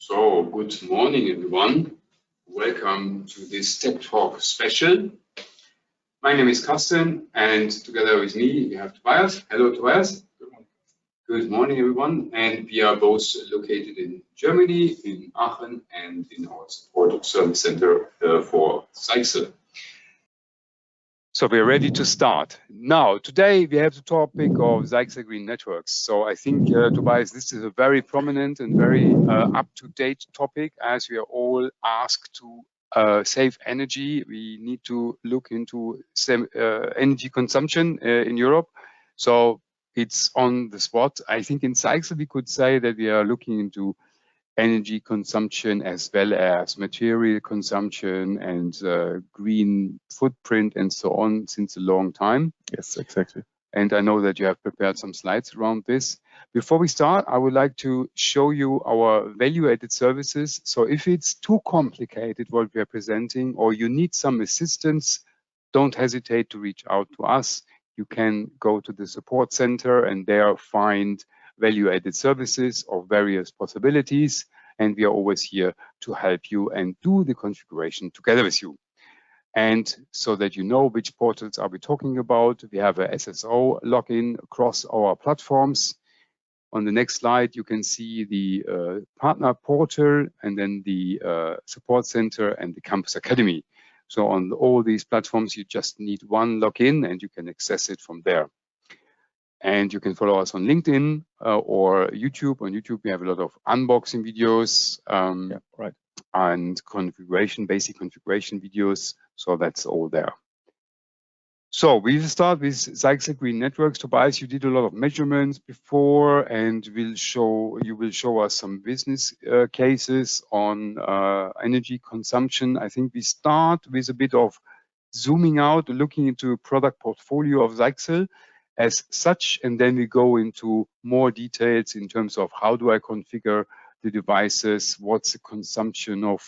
So, good morning, everyone. Welcome to this Tech Talk special. My name is Carsten, and together with me, we have Tobias. Hello, Tobias. Good morning. Good morning, everyone. And we are both located in Germany, in Aachen, and in our support service center for Zyxel. So we are ready to start. Now, today we have the topic of Zyxel Green Networks. So I think, Tobias, this is a very prominent and very up-to-date topic, as we are all asked to save energy. We need to look into energy consumption in Europe. So it's on the spot. I think in Zyxel we could say that we are looking into energy consumption as well as material consumption and green footprint and so on since a long time. Yes, exactly. And I know that you have prepared some slides around this. Before we start, I would like to show you our value-added services. So if it's too complicated what we are presenting, or you need some assistance, don't hesitate to reach out to us. You can go to the support center and there find value-added services of various possibilities. And we are always here to help you and do the configuration together with you. And so that you know which portals are we talking about, we have a SSO login across our platforms. On the next slide, you can see the partner portal and then the support center and the campus academy. So on all these platforms, you just need one login and you can access it from there. And you can follow us on LinkedIn or YouTube. On YouTube, we have a lot of unboxing videos and configuration, basic configuration videos. So that's all there. So we will start with Zyxel Green Networks. Tobias, you did a lot of measurements before, and you will show us some business cases on energy consumption. I think we start with a bit of zooming out, looking into a product portfolio of Zyxel as such, and then we go into more details in terms of how do I configure the devices, what's the consumption of,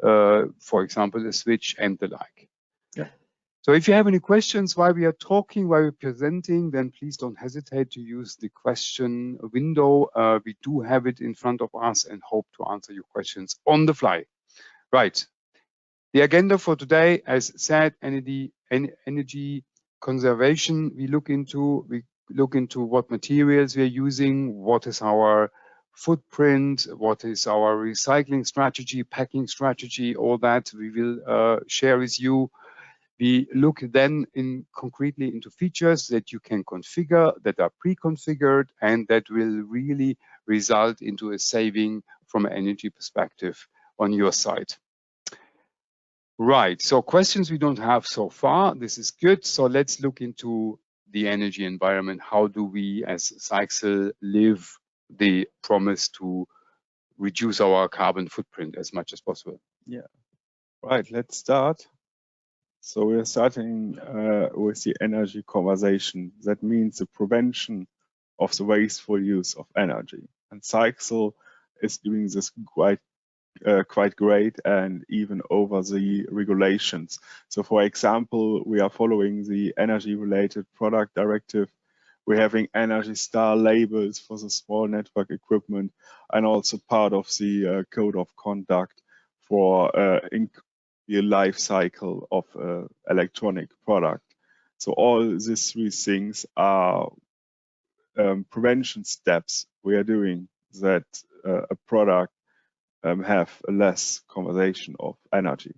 for example, a switch and the like. Yeah. So if you have any questions while we are talking, while we're presenting, then please don't hesitate to use the question window. We do have it in front of us and hope to answer your questions on the fly. Right. The agenda for today, as said, energy conservation. We look into what materials we are using, what is our footprint, what is our recycling strategy, packing strategy, all that we will share with you. We look then concretely into features that you can configure, that are pre-configured, and that will really result into a saving from an energy perspective on your side. Right, so questions we don't have so far. This is good. So let's look into the energy environment. How do we as Zyxel live the promise to reduce our carbon footprint as much as possible? Yeah, right, let's start. So we're starting with the energy conservation. That means the prevention of the wasteful use of energy. And Zyxel is doing this quite great and even over the regulations. So for example, we are following the energy related product directive. We're having Energy Star labels for the small network equipment and also part of the code of conduct for the life cycle of electronic product. So all these three things are prevention steps we are doing that a product have a less conservation of energy.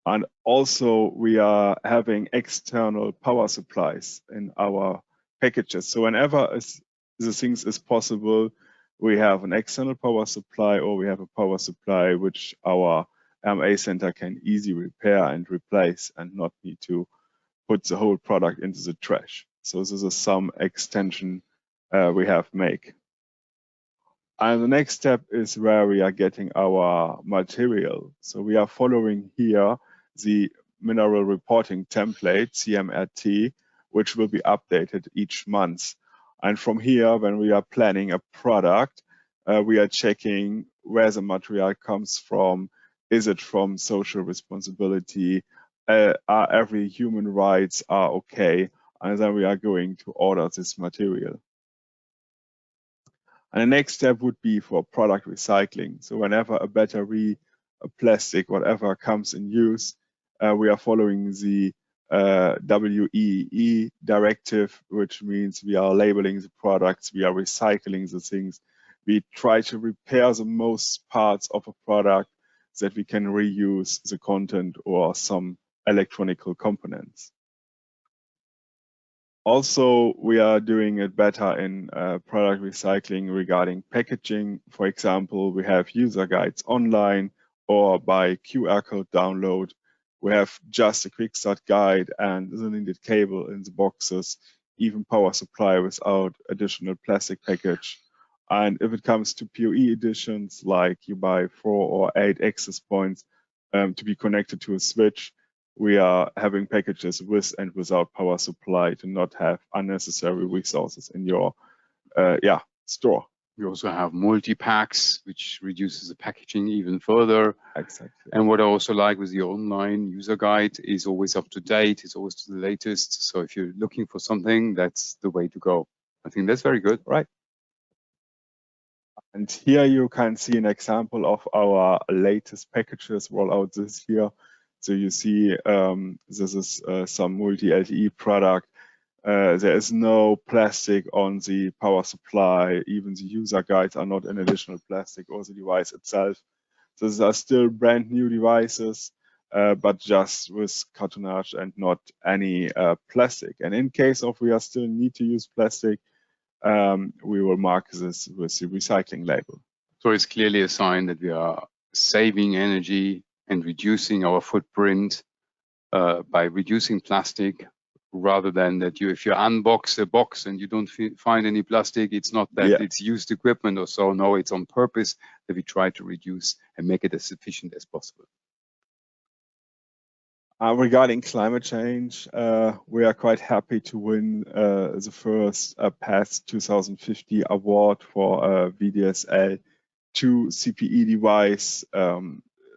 And also we are having external power supplies in our packages. So whenever the things is possible, we have an external power supply or we have a power supply which our MA center can easily repair and replace and not need to put the whole product into the trash. So this is some extension we have make. And the next step is where we are getting our material. So we are following here the mineral reporting template, CMRT, which will be updated each month. And from here, when we are planning a product, we are checking where the material comes from. Is it from social responsibility? Every human rights are okay? And then we are going to order this material. And the next step would be for product recycling. So whenever a battery, a plastic, whatever comes in use, we are following the WEE directive, which means we are labeling the products, we are recycling the things. We try to repair the most parts of a product so that we can reuse the content or some electronic components. Also, we are doing it better in product recycling regarding packaging. For example, we have user guides online or by QR code download. We have just a quick start guide and the needed cable in the boxes, even power supply without additional plastic package. And if it comes to PoE editions, like you buy 4 or 8 access points to be connected to a switch, we are having packages with and without power supply to not have unnecessary resources in your store. We also have multi-packs, which reduces the packaging even further. Exactly. And what I also like with the online user guide is always up to date. It's always to the latest. So if you're looking for something, that's the way to go. I think that's very good. Right. And here you can see an example of our latest packages roll out this year. So you see this is some multi-LTE product. There is no plastic on the power supply. Even the user guides are not an additional plastic or the device itself. So these are still brand new devices, but just with cartonnage and not any plastic. And in case of we are still need to use plastic, we will mark this with the recycling label. So it's clearly a sign that we are saving energy and reducing our footprint by reducing plastic, rather than that if you unbox a box and you don't find any plastic, it's not that it's used equipment or so. No, it's on purpose that we try to reduce and make it as efficient as possible. Regarding climate change, we are quite happy to win the first PATH 2050 award for VDSL 2 CPE device.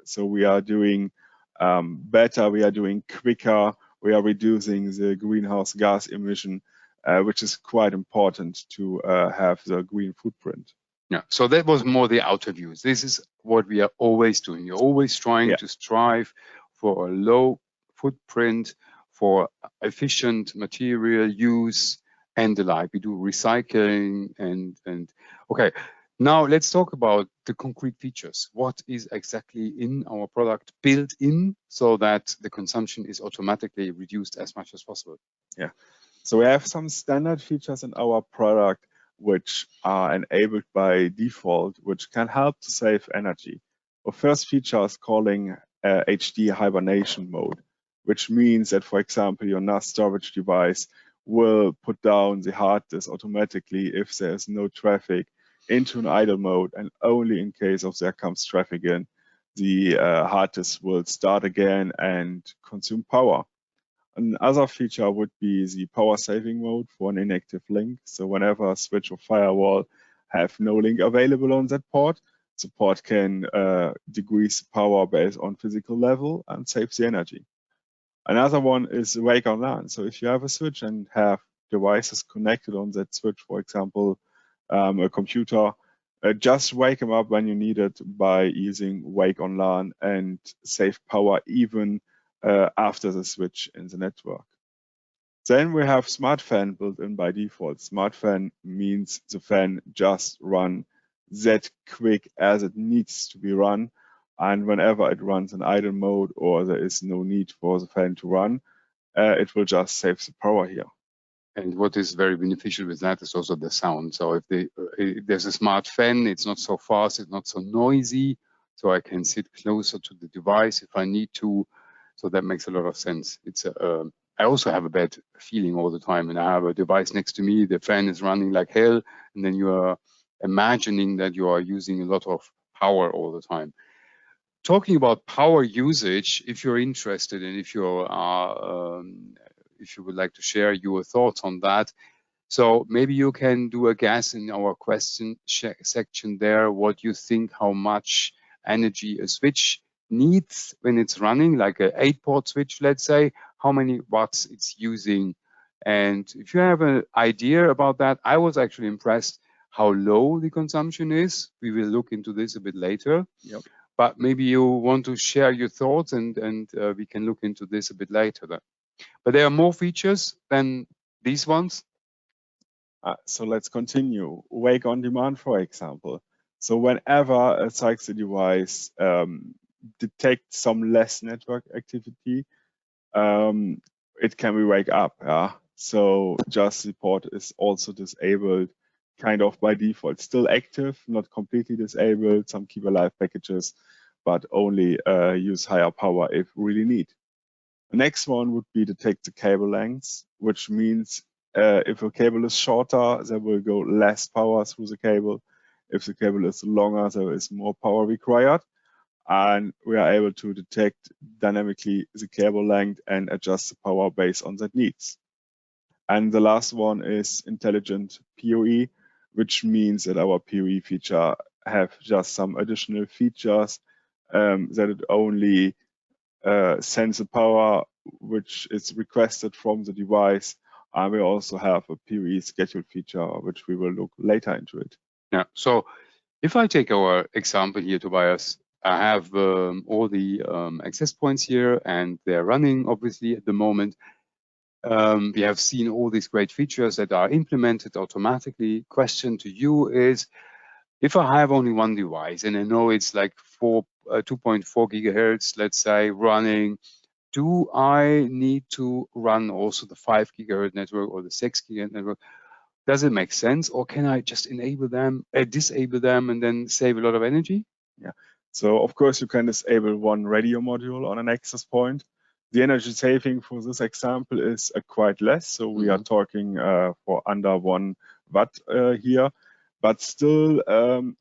So we are doing better, we are doing quicker, we are reducing the greenhouse gas emission, which is quite important to have the green footprint. Yeah, so that was more the outer views. This is what we are always doing. You're always trying to strive for a low footprint, for efficient material use and the like. We do recycling and okay. Now let's talk about the concrete features. What is exactly in our product built in so that the consumption is automatically reduced as much as possible? Yeah, so we have some standard features in our product which are enabled by default, which can help to save energy. The first feature is calling HD hibernation mode, which means that, for example, your NAS storage device will put down the hard disk automatically if there is no traffic into an idle mode, and only in case of there comes traffic in, the hard disk will start again and consume power. Another feature would be the power saving mode for an inactive link. So whenever a switch or firewall have no link available on that port, the port can decrease power based on physical level and saves the energy. Another one is wake on LAN. So if you have a switch and have devices connected on that switch, for example, a computer, just wake them up when you need it by using wake on LAN and save power even after the switch in the network. Then we have smart fan built in by default. Smart fan means the fan just run that quick as it needs to be run. And whenever it runs in idle mode or there is no need for the fan to run, it will just save the power here. And what is very beneficial with that is also the sound. So if there's a smart fan, it's not so fast, it's not so noisy. So I can sit closer to the device if I need to. So that makes a lot of sense. I also have a bad feeling all the time, and I have a device next to me, the fan is running like hell, and then you are imagining that you are using a lot of power all the time. Talking about power usage, if you're interested and if you would like to share your thoughts on that, so maybe you can do a guess in our question section there, what you think, how much energy a switch needs when it's running, like an 8-port switch, let's say, how many watts it's using. And if you have an idea about that, I was actually impressed how low the consumption is. We will look into this a bit later. Yep. But maybe you want to share your thoughts, and we can look into this a bit later then. But there are more features than these ones. So let's continue. Wake on demand, for example. So whenever a Zyxel device detects some less network activity, it can be wake up. Yeah. So just support is also disabled kind of by default. Still active, not completely disabled. Some keep alive packages, but only use higher power if really need. The next one would be detect the cable lengths, which means if a cable is shorter, there will go less power through the cable. If the cable is longer, there is more power required. And we are able to detect dynamically the cable length and adjust the power based on that needs. And the last one is intelligent PoE, which means that our PoE feature have just some additional features that it only sends the power which is requested from the device. And we also have a PoE schedule feature, which we will look later into it. Yeah. So if I take our example here, Tobias, I have all the access points here, and they're running obviously at the moment. We have seen all these great features that are implemented automatically. Question to you is, if I have only one device and I know it's like 2.4 gigahertz, let's say, running, do I need to run also the 5 gigahertz network or the 6 gigahertz network? Does it make sense, or can I just enable them, disable them, and then save a lot of energy? Yeah. So of course you can disable one radio module on an access point. The energy saving for this example is quite less. So we are talking for under 1 watt here, but still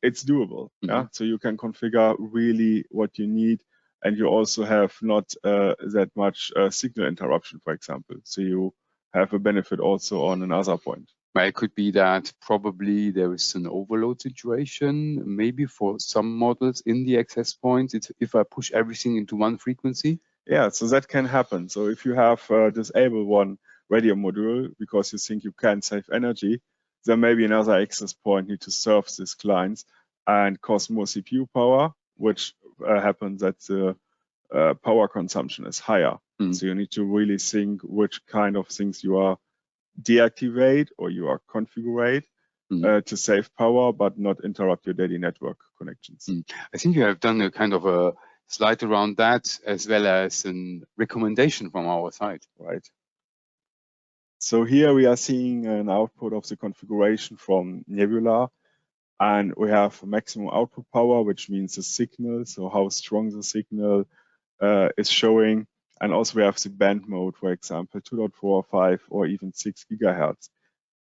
it's doable. Yeah. So you can configure really what you need, and you also have not that much signal interruption, for example. So you have a benefit also on another point. It could be that probably there is an overload situation, maybe for some models in the access points, if I push everything into one frequency. Yeah, so that can happen. So if you have disabled one radio module because you think you can save energy, then maybe another access point need to serve these clients and cost more CPU power, which happens that the power consumption is higher. So you need to really think which kind of things you are deactivate or you are configure to save power but not interrupt your daily network connections. I think you have done a kind of a slide around that, as well as a recommendation from our side. Right. So here we are seeing an output of the configuration from Nebula, and we have maximum output power, which means the signal, so how strong the signal is showing. And also we have the band mode, for example, 2.4, 5, or even 6 gigahertz.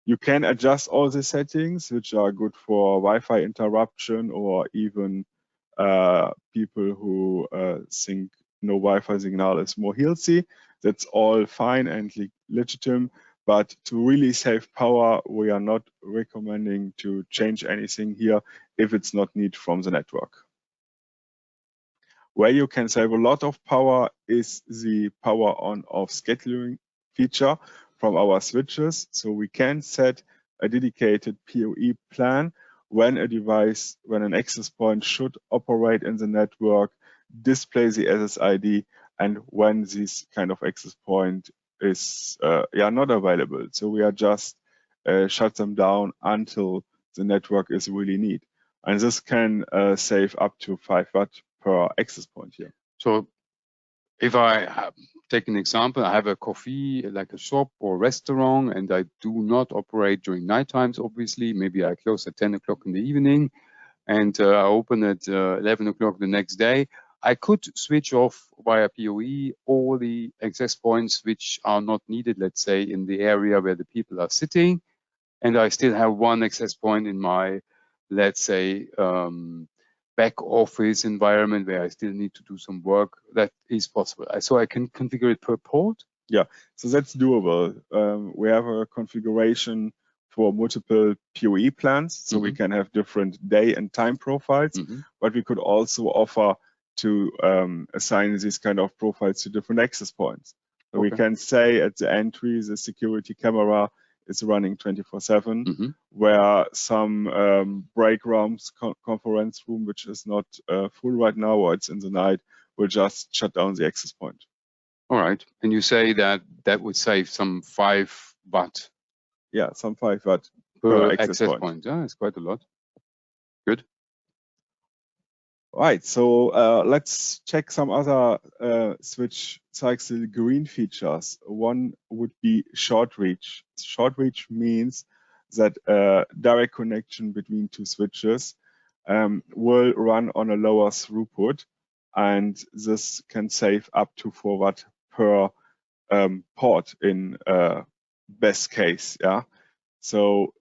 You can adjust all the settings, which are good for Wi-Fi interruption, or even people who think no Wi-Fi signal is more healthy. That's all fine and legitimate. But to really save power, we are not recommending to change anything here if it's not needed from the network. Where you can save a lot of power is the power on/off scheduling feature from our switches. So we can set a dedicated PoE plan when an access point should operate in the network, display the SSID, and when this kind of access point is not available. So we are just shut them down until the network is really needed. And this can save up to 5 watt per access point here. So if I take an example, I have a coffee, like a shop or restaurant, and I do not operate during night times, obviously. Maybe I close at 10 o'clock in the evening, and I open at 11 o'clock the next day. I could switch off via PoE all the access points which are not needed, let's say, in the area where the people are sitting. And I still have one access point in my, let's say, back office environment where I still need to do some work. That is possible. So I can configure it per port? Yeah, so that's doable. We have a configuration for multiple PoE plans, so we can have different day and time profiles, but we could also offer to assign these kind of profiles to different access points. So we can say at the entry, the security camera is running 24/7, where some break rooms, conference room, which is not full right now, or it's in the night, will just shut down the access point. All right. And you say that that would save some 5 watt. Yeah, some 5 watt per access point. Yeah, it's quite a lot. Good. Right, so let's check some other switch Zyxel green features. One would be short reach. Short reach means that a direct connection between two switches will run on a lower throughput, and this can save up to 4 watt per port in best case. Yeah, so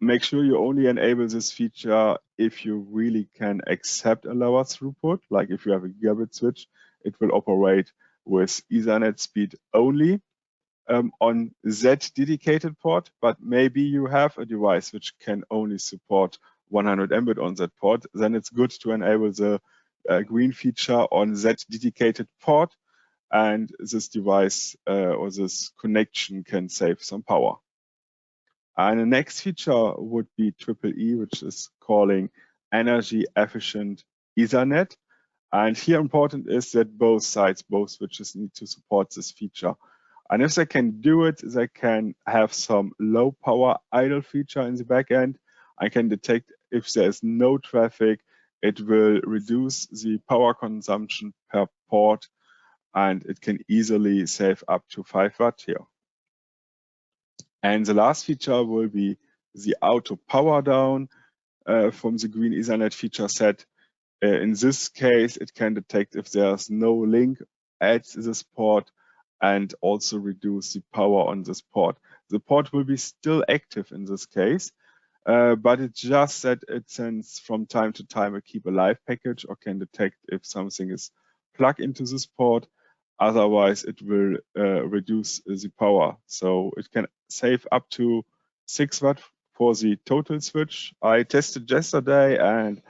make sure you only enable this feature if you really can accept a lower throughput. Like if you have a gigabit switch, it will operate with Ethernet speed only on that dedicated port, but maybe you have a device which can only support 100 Mbit on that port, then it's good to enable the green feature on that dedicated port, and this device or this connection can save some power. And the next feature would be EEE, which is calling energy efficient Ethernet. And here important is that both sides, both switches need to support this feature. And if they can do it, they can have some low power idle feature in the back end. I can detect if there's no traffic, it will reduce the power consumption per port, and it can easily save up to 5 watt here. And the last feature will be the auto power down from the green Ethernet feature set. In this case, it can detect if there's no link at this port and also reduce the power on this port. The port will be still active in this case, but it's just that it sends from time to time a keep alive package, or can detect if something is plugged into this port. Otherwise, it will reduce the power. So it can save up to 6 watt for the total switch. I tested yesterday, and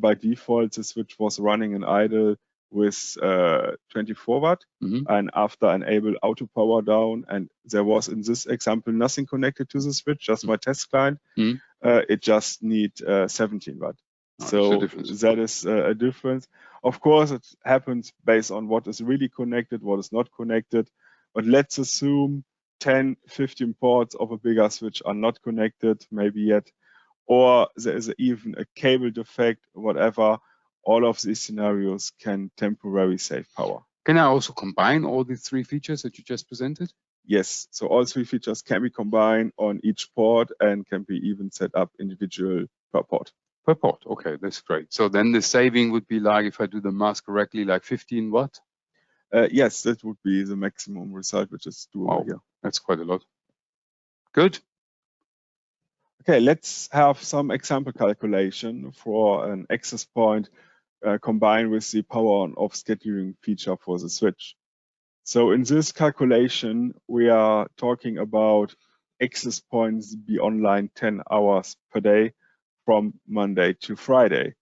by default, the switch was running in idle with 24 watt. And after enable auto power down, and there was in this example nothing connected to the switch, just my test client, it just needs 17 watt. So that is a difference. Of course, it happens based on what is really connected, what is not connected. But let's assume 10, 15 ports of a bigger switch are not connected, maybe yet, or there is even a cable defect, whatever. All of these scenarios can temporarily save power. Can I also combine all the 3 features that you just presented? Yes, so all 3 features can be combined on each port and can be even set up individual per port. Per port, okay, that's great. So then the saving would be like, if I do the math correctly, like 15 watt? Yes, that would be the maximum result, which is doable here. That's quite a lot. Good. Okay, let's have some example calculation for an access point combined with the power on off scheduling feature for the switch. So in this calculation, we are talking about access points be online 10 hours per day from Monday to Friday.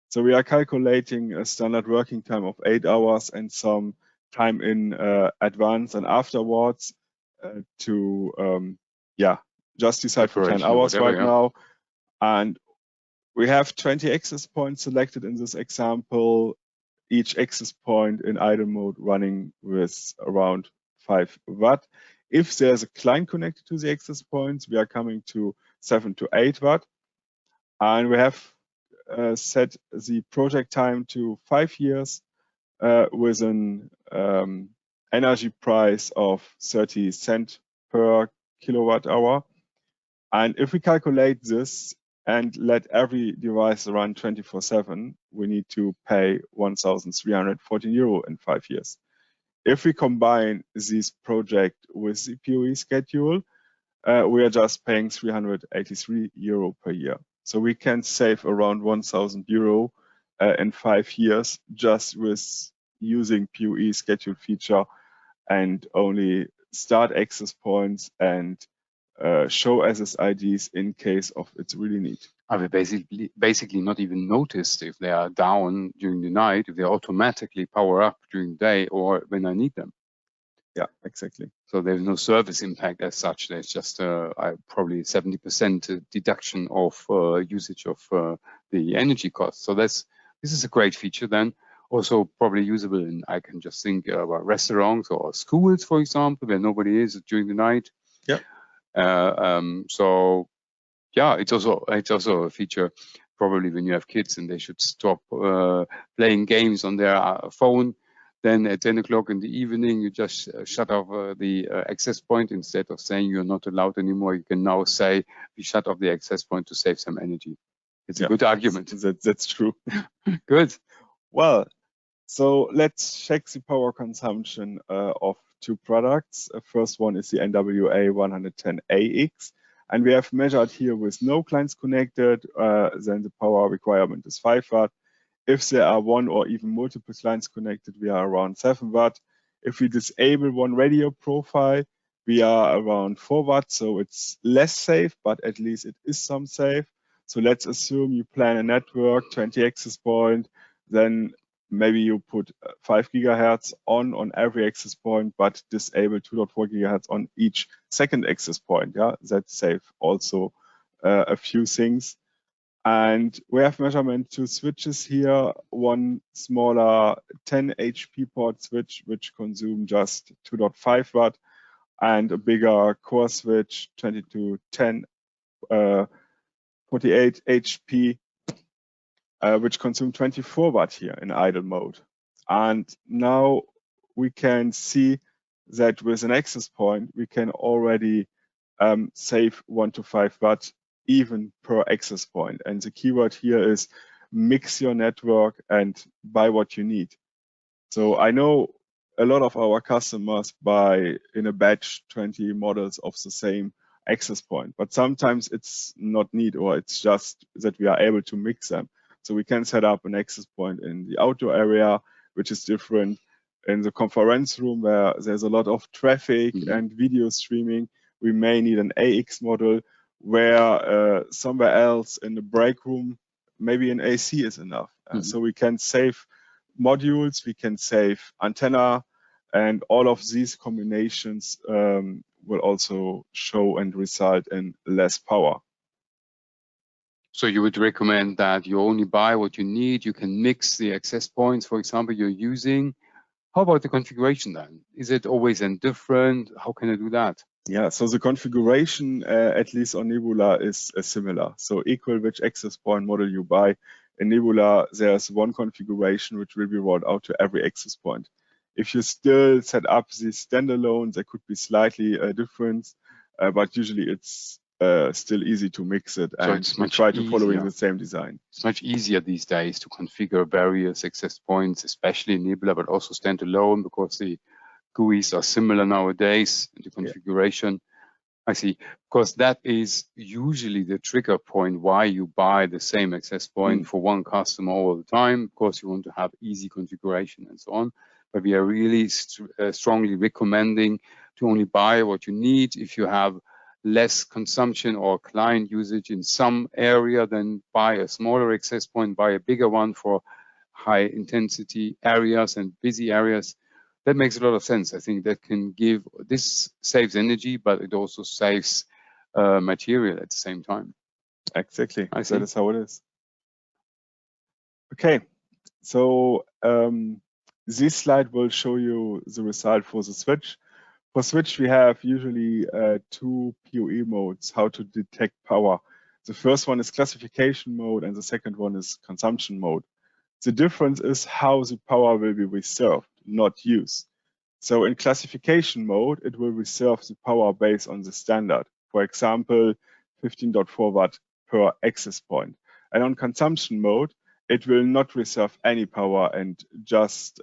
So we are calculating a standard working time of 8 hours and some time in advance and afterwards to just decide for 10 hours right now. And we have 20 access points selected in this example, each access point in idle mode running with around 5 watt. If there's a client connected to the access points, we are coming to 7 to 8 watt. And we have set the project time to 5 years with an energy price of 30 cents per kilowatt hour. And if we calculate this and let every device run 24/7, we need to pay 1,314 euro in 5 years. If we combine this project with the PoE schedule, we are just paying 383 euro per year. So we can save around 1,000 euro in 5 years just with using PoE schedule feature and only start access points and show SSIDs in case of its really need. I will basically not even notice if they are down during the night, if they automatically power up during the day or when I need them. Yeah, exactly. So there's no service impact as such. There's just probably 70% deduction of usage of the energy cost. So this is a great feature then. Also probably usable in, I can just think about restaurants or schools, for example, where nobody is during the night. Yeah. So yeah, it's also a feature probably when you have kids and they should stop playing games on their phone. Then at 10 o'clock in the evening, you just shut off the access point. Instead of saying you're not allowed anymore, you can now say we shut off the access point to save some energy. It's a good argument. That's true. Good. Well, so let's check the power consumption of two products. First one is the NWA 110AX. And we have measured here with no clients connected, then the power requirement is 5 watt. If there are one or even multiple clients connected, we are around 7 watt. If we disable one radio profile, we are around 4 watt. So it's less safe, but at least it is some safe. So let's assume you plan a network, 20 access point, then maybe you put 5 gigahertz on every access point, but disable 2.4 gigahertz on each second access point. Yeah, that's safe. Also a few things. And we have measurement two switches here, one smaller 10 HP port switch, which consume just 2.5 watt, and a bigger core switch, 2210, 48 HP, which consume 24 watt here in idle mode. And now we can see that with an access point, we can already save 1 to 5 watt even per access point. And the keyword here is mix your network and buy what you need. So I know a lot of our customers buy in a batch 20 models of the same access point, but sometimes it's not need, or it's just that we are able to mix them. So we can set up an access point in the outdoor area, which is different in the conference room where there's a lot of traffic and video streaming. We may need an AX model where somewhere else in the break room, maybe an AC is enough. So we can save modules, we can save antenna, and all of these combinations will also show and result in less power. So you would recommend that you only buy what you need. You can mix the access points, for example, you're using. How about the configuration then? Is it always different? How can I do that? Yeah, so the configuration, at least on Nebula, is similar. So equal which access point model you buy. In Nebula, there's one configuration which will be rolled out to every access point. If you still set up the standalone, there could be slightly a difference, but usually it's still easy to mix it, and so we try to follow the same design. It's much easier these days to configure various access points, especially in Nebula, but also standalone, because the GUIs are similar nowadays in the configuration. I see, because that is usually the trigger point why you buy the same access point for one customer all the time. Of course, you want to have easy configuration and so on, but we are really strongly recommending to only buy what you need. If you have less consumption or client usage in some area, then buy a smaller access point, buy a bigger one for high intensity areas and busy areas. That makes a lot of sense. I think that can give, this saves energy, but it also saves material at the same time. Exactly, that is how it is. Okay, so this slide will show you the result for the switch. For switch, we have usually two PoE modes, how to detect power. The first one is classification mode, and the second one is consumption mode. The difference is how the power will be reserved, not used. So in classification mode, it will reserve the power based on the standard. For example, 15.4 watt per access point. And on consumption mode, it will not reserve any power and just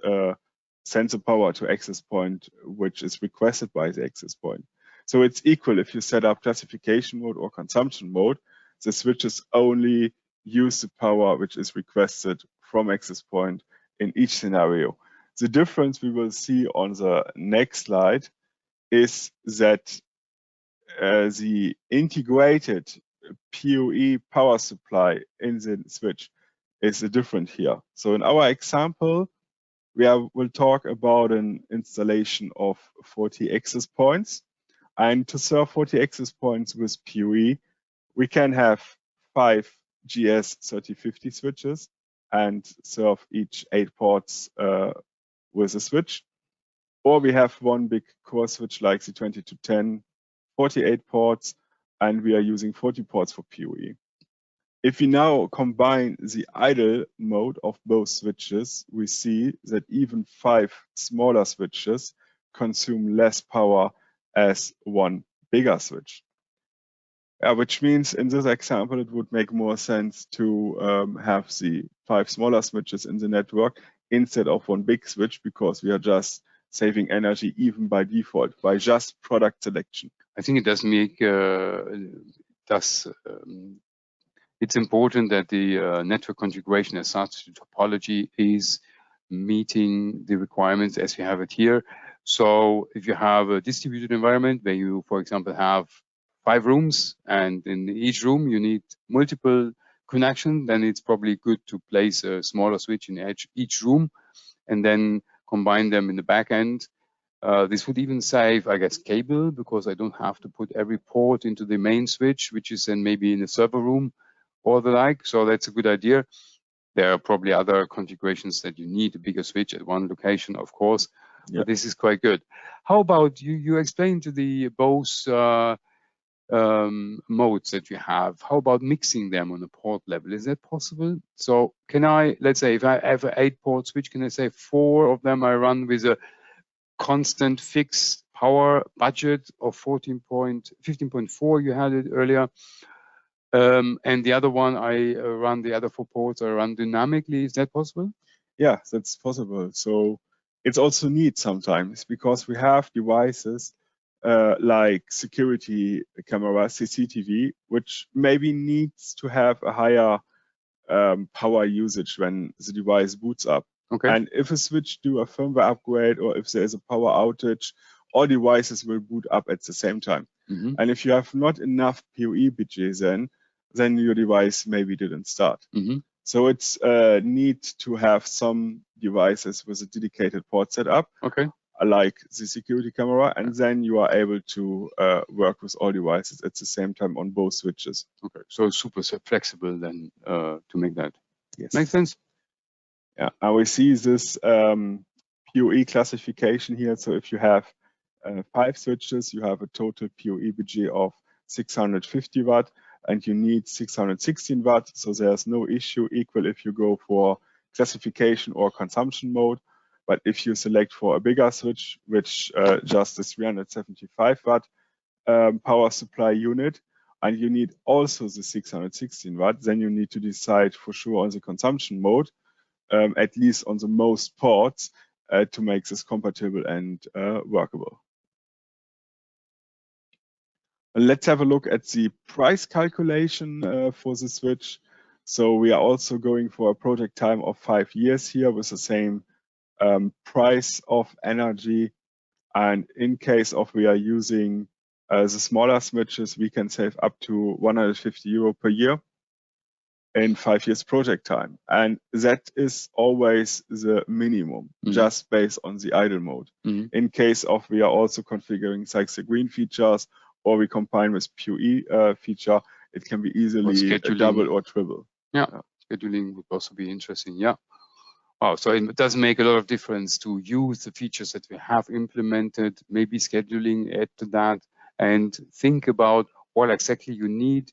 send the power to access point, which is requested by the access point. So it's equal if you set up classification mode or consumption mode. The switches only use the power which is requested from access point in each scenario. The difference we will see on the next slide is that the integrated PoE power supply in the switch is different here. So in our example, will talk about an installation of 40 access points. And to serve 40 access points with PoE, we can have 5 GS3050 switches and serve each 8 ports with a switch. Or we have one big core switch like the 2210, 48 ports, and we are using 40 ports for PoE. If we now combine the idle mode of both switches, we see that even 5 smaller switches consume less power as one bigger switch. Which means in this example, it would make more sense to have the 5 smaller switches in the network instead of one big switch, because we are just saving energy even by default, by just product selection. I think it does make, it's important that the network configuration as such, the topology is meeting the requirements as we have it here. So if you have a distributed environment where you, for example, have 5 rooms and in each room you need multiple connections, then it's probably good to place a smaller switch in each room and then combine them in the back end. This would even save, I guess, cable, because I don't have to put every port into the main switch, which is then maybe in a server room or the like. So that's a good idea. There are probably other configurations that you need a bigger switch at one location, of course, but this is quite good. How about you explain to the both modes that you have? How about mixing them on a port level? Is that possible? So can I, let's say if I have an 8-port switch, can I say 4 of them I run with a constant fixed power budget of 15.4, you had it earlier, and the other one I run the other 4 ports I run dynamically? Is that possible? Yeah, that's possible. So it's also neat sometimes, because we have devices like security cameras, CCTV, which maybe needs to have a higher power usage when the device boots up. Okay. And if a switch do a firmware upgrade, or if there is a power outage, all devices will boot up at the same time. Mm-hmm. And if you have not enough PoE budget, then your device maybe didn't start. Mm-hmm. So it's neat to have some devices with a dedicated port setup, okay, like the security camera, and then you are able to work with all devices at the same time on both switches. Okay, so super flexible then to make that. Yes. Makes sense. Yeah, and we see this PoE classification here. So if you have 5 switches, you have a total PoE budget of 650 watt, and you need 616 watt. So there's no issue equal if you go for classification or consumption mode. But if you select for a bigger switch, which just is 375 watt power supply unit, and you need also the 616 watt, then you need to decide for sure on the consumption mode, at least on the most ports, to make this compatible and workable. Let's have a look at the price calculation for the switch. So we are also going for a project time of 5 years here with the same price of energy. And in case of we are using the smaller switches, we can save up to 150 euro per year in 5 years project time. And that is always the minimum, just based on the idle mode. In case of we are also configuring Zyxel green features, or we combine with PoE feature, it can be easily a double or triple. Yeah, scheduling would also be interesting. Yeah. Wow, so it does make a lot of difference to use the features that we have implemented, maybe scheduling, add to that, and think about what exactly you need.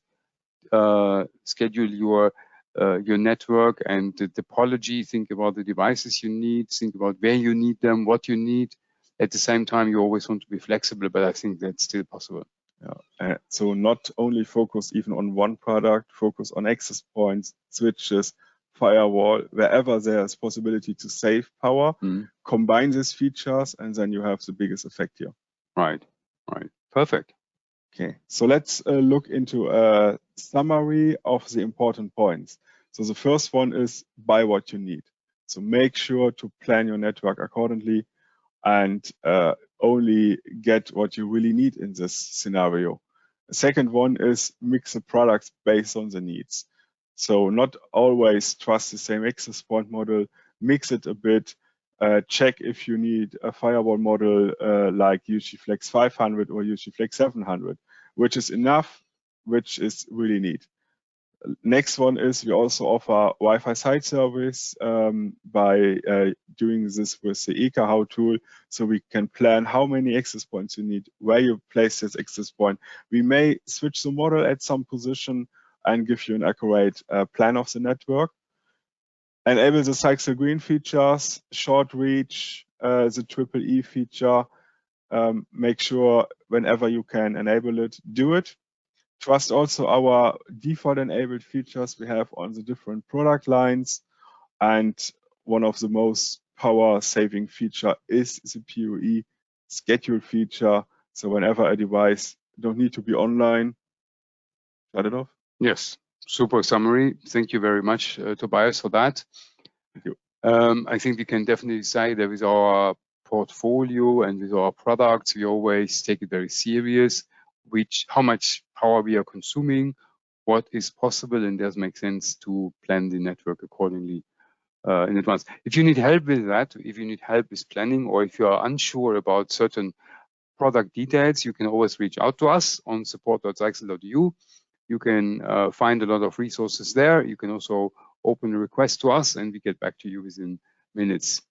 Schedule your network and the topology. Think about the devices you need. Think about where you need them, what you need. At the same time, you always want to be flexible, but I think that's still possible. Yeah. So not only focus even on one product, focus on access points, switches, firewall, wherever there's possibility to save power, combine these features, and then you have the biggest effect here. Right, right, perfect. Okay, so let's look into a summary of the important points. So the first one is buy what you need. So make sure to plan your network accordingly and only get what you really need in this scenario. The second one is mix the products based on the needs. So not always trust the same access point model, mix it a bit, check if you need a firewall model like UG-Flex 500 or UG-Flex 700, which is enough, which is really neat. Next one is we also offer Wi-Fi site service by doing this with the EKHOW tool, so we can plan how many access points you need, where you place this access point. We may switch the model at some position and give you an accurate plan of the network. Enable the Zyxel green features, short reach, the EEE feature. Make sure whenever you can enable it, do it. Trust also our default enabled features we have on the different product lines. And one of the most power saving feature is the PoE schedule feature. So whenever a device don't need to be online, shut it off. Yes, super summary. Thank you very much, Tobias, for that. Thank you. I think we can definitely say that with our portfolio and with our products, we always take it very serious, how much power we are consuming, what is possible, and does make sense to plan the network accordingly in advance. If you need help with that, if you need help with planning, or if you are unsure about certain product details, you can always reach out to us on support.zyxel.eu. You can find a lot of resources there. You can also open a request to us and we get back to you within minutes.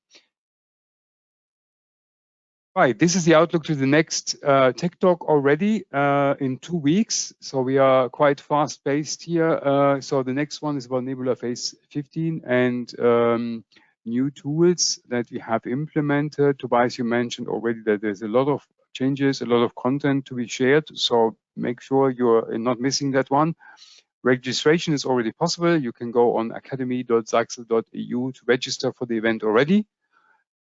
Right, this is the outlook to the next Tech Talk already in 2 weeks. So we are quite fast-paced here. So the next one is about Nebula Phase 15 and new tools that we have implemented. Tobias, you mentioned already that there's a lot of changes, a lot of content to be shared. So make sure you're not missing that one. Registration is already possible. You can go on academy.zyxel.eu to register for the event already.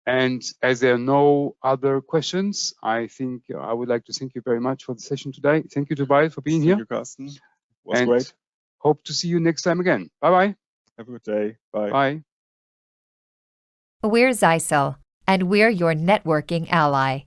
And as there are no other questions, I think I would like to thank you very much for the session today. Thank you, Tobias, for being here. Thank you, Carsten. It was great. Hope to see you next time again. Bye-bye. Have a good day. Bye. Bye. We're Zyxel, and we're your networking ally.